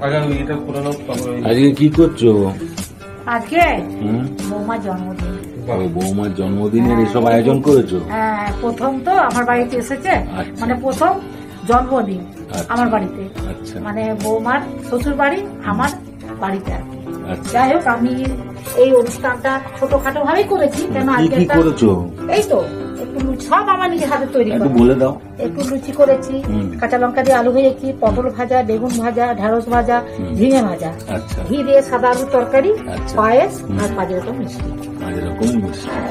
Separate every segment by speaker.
Speaker 1: আজকে কি করছো?
Speaker 2: আজকে বৌমার জন্মদিন।
Speaker 1: বৌমার জন্মদিনের এসব আয়োজন করেছো?
Speaker 2: হ্যাঁ, প্রথম তো আমার বাড়িতে এসেছে, মানে প্রথম জন্মদিন আমার বাড়িতে, মানে বৌমার শ্বশুর বাড়ি আমার বাড়িতে আর কি। যাই হোক, আমি এই অনুষ্ঠানটা ছোটখাটো ভাবেই করেছি। কেন আজকে এই তো একটু সব আমার নিজের হাতে তৈরি করে বলে দাও। একটু লুচি করেছি, কাঁচা লঙ্কা দিয়ে আলু ভেজেছি, পটল ভাজা, বেগুন ভাজা, ঢেঁড়স ভাজা, ঝিঙে ভাজা, ঘি দিয়ে সাদা আলুর তরকারি, পায়েস আর 5 রকম মিষ্টি।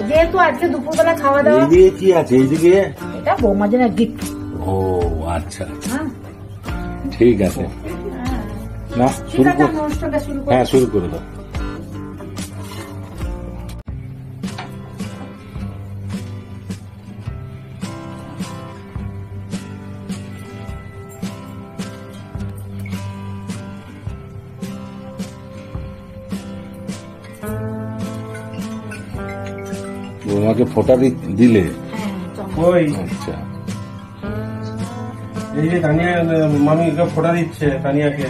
Speaker 2: যেহেতু আজকে দুপুরবেলা খাওয়া দাওয়া কি আছে এইদিকে, এটা বৌমার জন্য গিফট।
Speaker 1: ও আচ্ছা, ঠিক আছে, না শুরু করো। হ্যাঁ, শুরু করে দাও। বৌমাকে ফোঁটা দিলে? আচ্ছা,
Speaker 3: এই যে তানিয়া মামিকে ফোঁটা দিচ্ছে তানিয়াকে।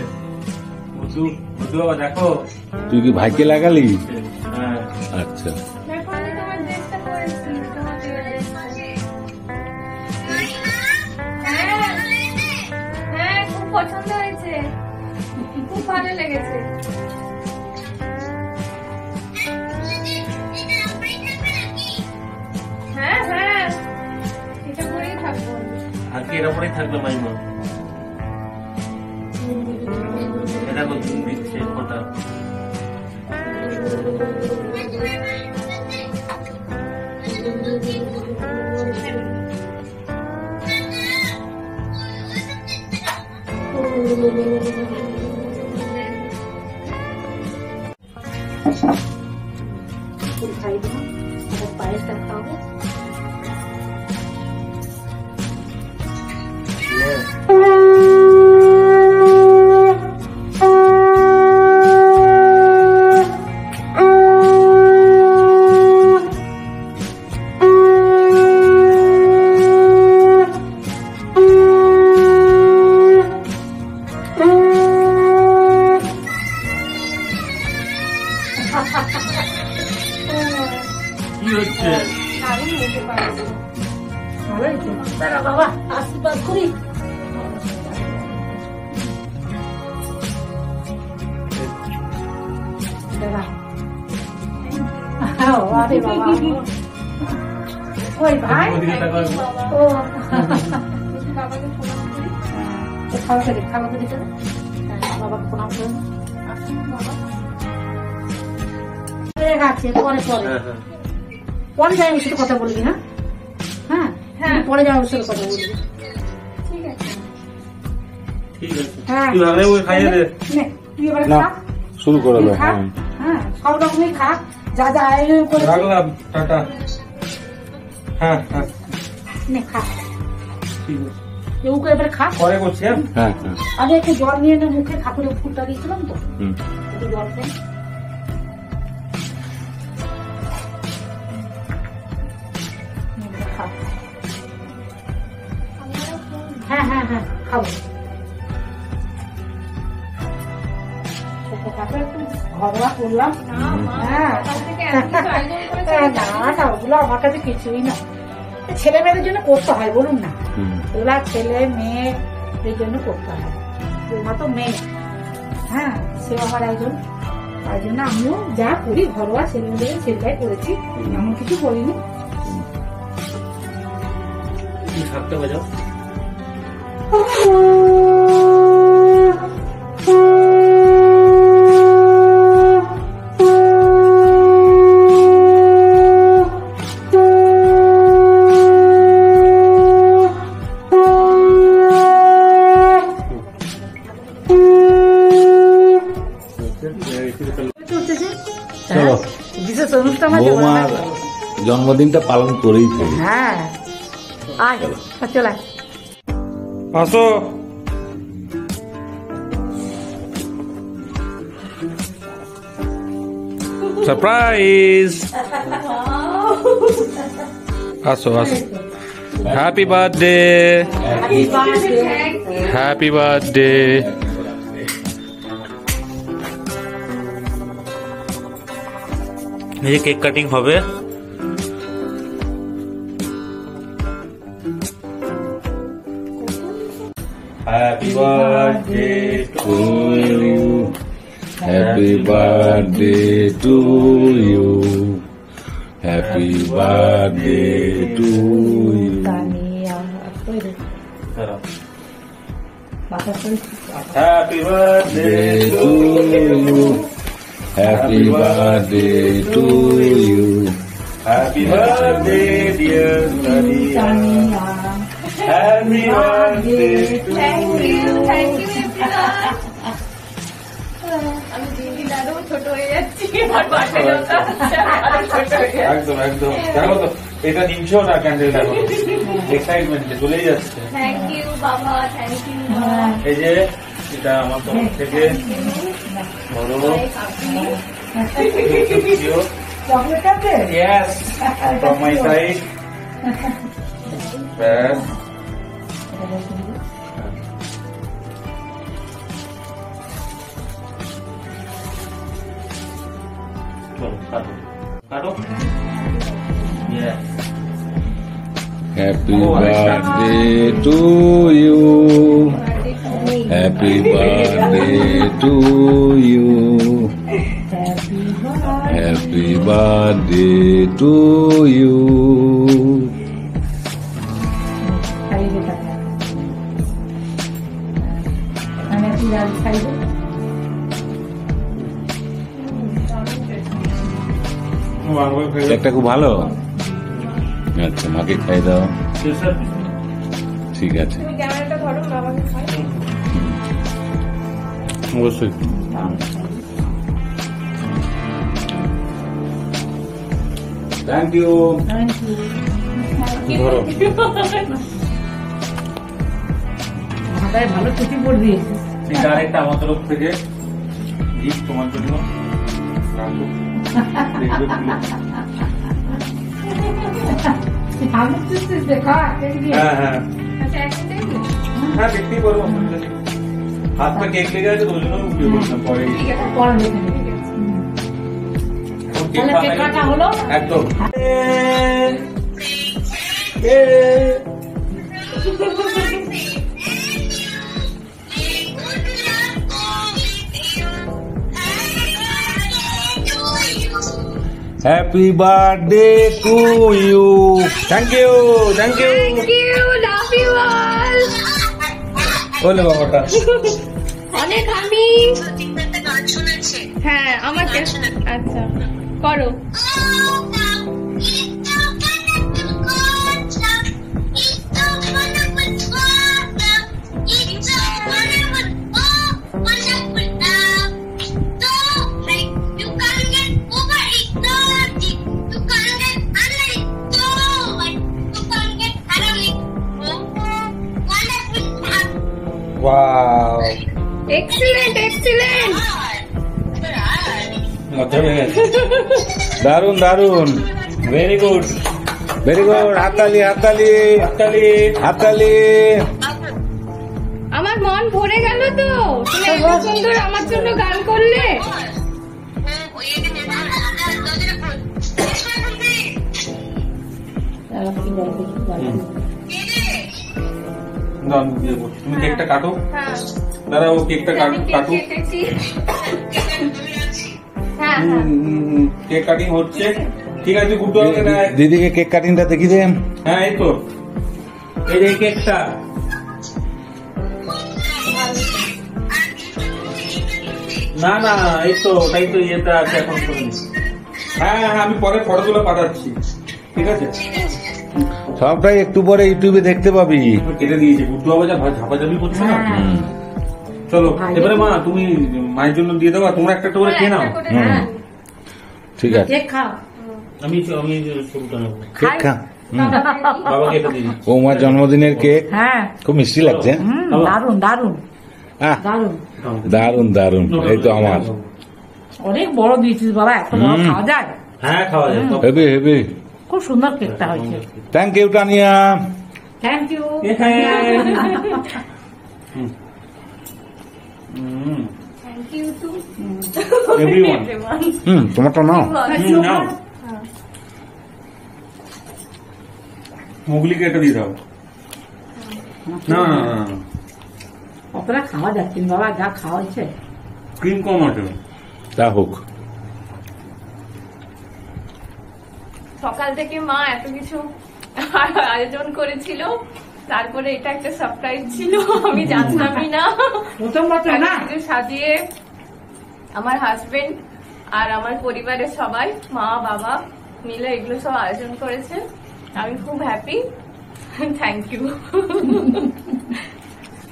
Speaker 3: দেখো,
Speaker 1: তুই কি ভাইকে লাগালি? আচ্ছা,
Speaker 4: খুব পছন্দ হয়েছে, খুব ভালো লেগেছে। হ্যাঁ হ্যাঁ, এটা পরেই থাকবো।
Speaker 3: আর কি এটা পরেই থাকবে মাইমা? এটা বলতে দিচ্ছে ফোঁটা।
Speaker 2: পায়েসটা খাওয়াবো।
Speaker 3: কি হচ্ছে?
Speaker 2: বাবা আশীর্বাদ করি। ওই ভাই বাবাকে প্রণাম করুন। পরে পরে পরে যাই, ওর সাথে কথা বলবি। হ্যাঁ হ্যাঁ, পরে যাই, ওর সাথে কথা বলবি।
Speaker 3: ঠিক আছে, হ্যাঁ, তুই এবারে খা,
Speaker 1: শুরু করে দাও।
Speaker 2: হ্যাঁ, সব রকমই খা, যা যা আয়োজন করে
Speaker 3: রাখলাম। টাটা। হ্যাঁ হ্যাঁ,
Speaker 2: নে খা,
Speaker 3: ঠিক আছে,
Speaker 2: এগুলো এবারে খা।
Speaker 3: পরে করছি।
Speaker 1: হ্যাঁ,
Speaker 2: আগে একটু জল নিয়ে নে মুখে, ঠাকুরের ফুলটা দিয়েছিলাম তো, একটু জল খেয়ে। হ্যাঁ হ্যাঁ হ্যাঁ, খাবো। একটু ঘরোয়া করলাম। হ্যাঁ না, ওগুলো আমার কাছে কিছুই না, ছেলে মেয়েদের জন্য করতে হয়, বলুন না, ওগুলা ছেলে মেয়েদের জন্য করতে হয়। ওমা তো মেয়ে, হ্যাঁ, সে আমার একজন, তাই জন্য আমিও যা করি ঘরোয়া ছেলে মেয়েদের সেটাই করেছি, এমন কিছু করিনি।
Speaker 3: থাকতে বাজাও।
Speaker 2: বিশেষ অনুষ্ঠান
Speaker 1: বৌমার জন্মদিনটা পালন করেই থাকি।
Speaker 2: হ্যাঁ, আয় চল,
Speaker 3: আসো। সারপ্রাইজ। আসো আসো। Happy birthday, happy birthday. এই যে কেক কাটিং হবে। Happy birthday
Speaker 1: To you. Happy birthday to you. Happy birthday to you.
Speaker 3: Happy birthday
Speaker 1: Day to you. Happy birthday to you.
Speaker 3: Happy birthday dear Sania, happy birthday to
Speaker 4: thank you everyone. আমি দিন দিন আরো ছোট হয়ে যাচ্ছি, আমার birthday ছোট হয়ে যাচ্ছে।
Speaker 3: একদম একদম। দেখো তো এটা নিমছো না ক্যান্ডেল, দেখো এক্সাইটমেন্টে চলেই যাচ্ছে।
Speaker 4: থ্যাংক ইউ বাবা, থ্যাংক ইউ।
Speaker 3: এই যে এটা আমার তরফ থেকে বড়
Speaker 2: চকলেট আছে?
Speaker 3: Yes, from my side. ব্যাস। চলো কাটো কাটো। Yes.
Speaker 1: Happy birthday to you. Happy birthday to you. Happy birthday to you.
Speaker 2: খাইবে টাকা। আমি একটু লাল খাইবে।
Speaker 1: কেকটা খুব ভালো। আচ্ছা, মাকে খাই দাও। ঠিক আছে,
Speaker 4: তুমি ক্যামেরাটা ধরো, বাবাকে খাই।
Speaker 3: অবশ্যই।
Speaker 1: Thank you.
Speaker 3: ধরো।
Speaker 2: মাথায় ভালো টুপি পরে দিয়েছে।
Speaker 3: এটা আরেকটা আমার তরফ থেকে গিফট তোমার জন্য। রাখো। দেখবে তুমি।
Speaker 2: আমি তো দেখা
Speaker 3: হ্যাঁ হ্যাঁ
Speaker 4: আচ্ছা একসাথে
Speaker 3: হ্যাঁ, দেখতেই পারবো। হাত পা কেক লেগে আছে তো ওই জন্য উঠে বললাম পরে।
Speaker 4: ঠিক আছে।
Speaker 2: পরে দেখে নেবে।
Speaker 3: এখন কেক
Speaker 2: তাহলে কেক কাটা হলো?
Speaker 3: একদম।
Speaker 1: Happy birthday to you.
Speaker 3: Thank you thank you.
Speaker 4: Thank you, love you all.
Speaker 3: বলে বাবাটা।
Speaker 4: অনেক আমি হ্যাঁ আমাকে আচ্ছা করো।
Speaker 3: Wow,
Speaker 4: excellent excellent.
Speaker 3: মজা হয়ে গেছে।
Speaker 1: দারুন দারুন,
Speaker 3: ভেরি গুড।
Speaker 1: Very good. হাততালি হাততালি
Speaker 3: হাততালি।
Speaker 1: হাততালি।
Speaker 4: আমার মন ভরে গেল তো, তুমি এত সুন্দর আমার জন্য গান করলে।
Speaker 3: দাও, দিয়ে বল। তুমি কেকটা কাটো।
Speaker 4: হ্যাঁ
Speaker 3: দাঁড়া, ও কেকটা কাটুক।
Speaker 4: কেটেছি। হ্যাঁ
Speaker 3: কেক কাটিং হচ্ছে। ঠিক আছে, গুড্ডু আমাকে দেয়।
Speaker 1: দিদিকে কেক কাটিংটা দেখিয়ে দেন।
Speaker 3: হ্যাঁ এই তো, এই যে কেকটা। না না, এই তো ওটাই তো ইয়েটা আছে এখন শুনি। হ্যাঁ হ্যাঁ, আমি পরে ফটোগুলো পাঠাচ্ছি। ঠিক আছে,
Speaker 1: সবটাই একটু পরে ইউটিউবে দেখতে পাবি।
Speaker 3: কেটে দিয়েছি। গুড্ডু বাবা যা ঝাপাঝাপি করছে না।
Speaker 1: হুম,
Speaker 3: চলো এবারে মা, তুমি মায়ের জন্য দিয়ে দেবো, আর তোমরা একটা করে খেয়ে নাও।
Speaker 1: হুম, ঠিক আছে।
Speaker 2: কেক খাও।
Speaker 3: আমি শুরুটা নেবো।
Speaker 1: কেক খা। হুম।
Speaker 3: বাবাকে এটা দিয়ে দিই।
Speaker 1: বৌমার জন্মদিনের কেক
Speaker 2: হ্যাঁ,
Speaker 1: খুব মিষ্টি লাগছে।
Speaker 2: দারুন দারুন
Speaker 1: আহ,
Speaker 2: দারুন।
Speaker 1: দারুন দারুন। এই তো আমার
Speaker 2: অনেক বড় দিয়েছিস বাবা, এত বড় খাওয়া যায়?
Speaker 3: হ্যাঁ খাওয়া যায়।
Speaker 1: Heavy heavy.
Speaker 2: খুব সুন্দর কেকটা হয়েছে।
Speaker 1: Thank you Tania.
Speaker 2: Thank you.
Speaker 3: Hmm.
Speaker 4: Thank you to
Speaker 3: everyone.
Speaker 1: তোমারটা নাও।
Speaker 3: নাও মোগলিকে এটা দিয়ে দাও। না না না
Speaker 2: অতটা খাওয়া যাচ্ছে না বাবা, যা খাওয়া হচ্ছে।
Speaker 3: ক্রিম কম আছে।
Speaker 1: যা হোক,
Speaker 4: সকাল থেকে মা এত কিছু আয়োজন করেছিল, তারপরে এটা একটা সারপ্রাইজ ছিল, আমি জানতামই না।
Speaker 2: প্রথম বছর না,
Speaker 4: কিছু সাজিয়ে আমার হাজবেন্ড আর আমার পরিবারের সবাই, মা বাবা মিলে এগুলো সব আয়োজন করেছে। আমি খুব হ্যাপি, থ্যাংক ইউ।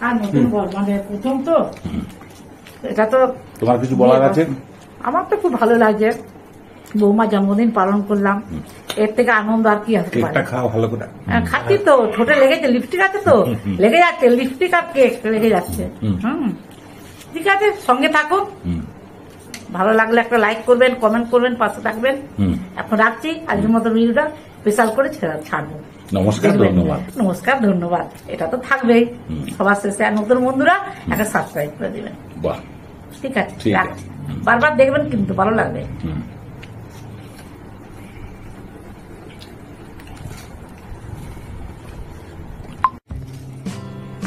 Speaker 2: আর নতুন মানে প্রথম তো এটা তো।
Speaker 1: তোমার কিছু বলার আছে?
Speaker 2: আমার তো খুব ভালো লাগছে, বৌমা জন্মদিন পালন করলাম, এর থেকে আনন্দ আর কি আসতে পারে।
Speaker 1: কেকটা খাও ভালো করে।
Speaker 2: খাচ্ছি তো, ঠোঁটে লেগেছে, লিপস্টিক আছে তো, লেগে যাচ্ছে, লিপস্টিক আর কেক লেগে যাচ্ছে। ঠিক আছে, সঙ্গে থাকুন। ভালো লাগলে একটা লাইক করবেন, কমেন্ট করবেন, পাশে থাকবেন। এখন রাখছি, আজকের মতো ভিডিওটা স্পেশাল করে ছাড়বো।
Speaker 1: নমস্কার, ধন্যবাদ।
Speaker 2: নমস্কার, ধন্যবাদ। এটা তো থাকবেই সবার শেষে। আর নতুন বন্ধুরা একটা সাবস্ক্রাইব করে দিবেন।
Speaker 1: বাহ,
Speaker 2: ঠিক আছে,
Speaker 1: ঠিক আছে।
Speaker 2: রাখছি। বারবার দেখবেন কিন্তু, ভালো লাগবে।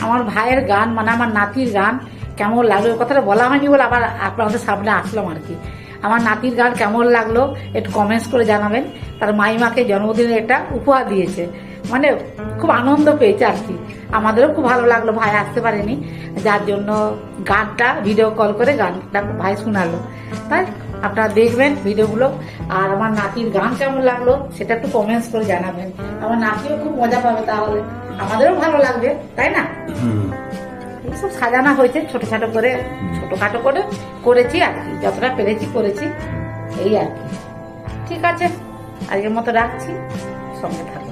Speaker 2: আমার ভাইয়ের গান মানে আমার নাতির গান কেমন লাগলো, ওই কথাটা বলা হয়নি বলে আবার আপনাদের সামনে আসলাম আর কি। আমার নাতির গান কেমন লাগলো একটু কমেন্টস করে জানাবেন। তার মাইমাকে জন্মদিনে একটা উপহার দিয়েছে, মানে খুব আনন্দ পেয়েছে আর কি। আমাদেরও খুব ভালো লাগলো, ভাই আসতে পারেনি, যার জন্য গানটা ভিডিও কল করে গানটা ভাই শোনালো। তাই আপনারা দেখবেন ভিডিওগুলো। আর আমার নাতির গান কেমন লাগলো সেটা একটু কমেন্টস করে জানাবেন। আমার নাতিও খুব মজা পাবে, তাহলে আমাদেরও ভালো লাগবে, তাই না? এইসব সাজানো হয়েছে ছোটখাটো করে, ছোটখাটো করে করেছি আর কি, যতটা পেরেছি করেছি, এই আর কি। ঠিক আছে, আজকের মতো রাখছি, সঙ্গে থাকবে।